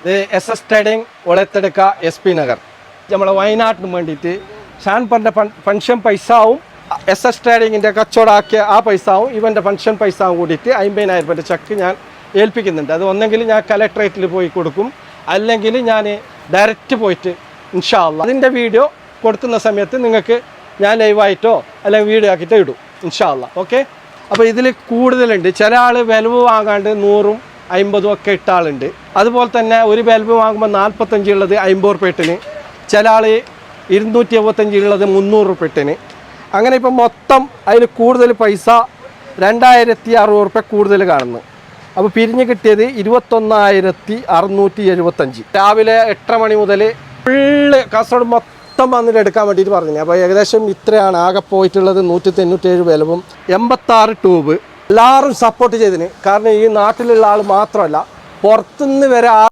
ഇത് SS trading ഒളത്തെടുക്ക SP Nagar നമ്മളെ വയനാട്ടിന് വേണ്ടിയിട്ട് ഷാൻ പറഞ്ഞ ഫംഗ്ഷൻ പൈസവും SS ട്രേഡിങ്ങിൻ്റെ കച്ചവടമാക്കിയ ആ പൈസവും ഇവൻ്റെ ഫംഗ്ഷൻ പൈസവും കൂടിയിട്ട് 50,000 രൂപയുടെ ചെക്ക് ഞാൻ ഏൽപ്പിക്കുന്നുണ്ട്. അത് ഒന്നെങ്കിൽ ഞാൻ കലക്ട്രേറ്റിൽ പോയി കൊടുക്കും, അല്ലെങ്കിൽ ഞാൻ ഡയറക്റ്റ് പോയിട്ട് ഇൻഷാ അല്ലാഹ് അതിൻ്റെ വീഡിയോ കൊടുക്കുന്ന സമയത്ത് നിങ്ങൾക്ക് ഞാൻ ലൈവായിട്ടോ അല്ലെങ്കിൽ വീഡിയോ ആക്കിയിട്ടോ ഇടും ഇൻഷാ അല്ലാഹ്. ഓക്കെ, അപ്പോൾ ഇതിൽ കൂടുതലുണ്ട്. ചില ആൾ ബൽബ് വാങ്ങാണ്ട് 100ഉം 50ഉം ഒക്കെ ഇട്ട ആളുണ്ട്. അതുപോലെ തന്നെ ഒരു ബൽബ് വാങ്ങുമ്പോൾ 45 ഉള്ളത് 50 രൂപ ഇട്ടിന്, ചില ആൾ 275 ഉള്ളത് 300 രൂപ ഇട്ടിന്. അങ്ങനെ ഇപ്പം മൊത്തം അതിൽ കൂടുതൽ പൈസ 2,600 രൂപ കൂടുതൽ കാണുന്നു. അപ്പോൾ പിരിഞ്ഞ് കിട്ടിയത് 21,675. രാവിലെ 8:30 മണി മുതൽ ഫുള്ള് കാസർഗോഡ് മൊത്തം വന്നിട്ട് എടുക്കാൻ വേണ്ടിയിട്ട് പറഞ്ഞു. അപ്പോൾ ഏകദേശം ഇത്രയാണ് ആകെ പോയിട്ടുള്ളത്. 197 ബൽബും 86 ട്യൂബ്. എല്ലാവരും സപ്പോർട്ട് ചെയ്തിന്. കാരണം ഈ നാട്ടിലുള്ള ആൾ മാത്രമല്ല, പുറത്തുനിന്ന് വരെ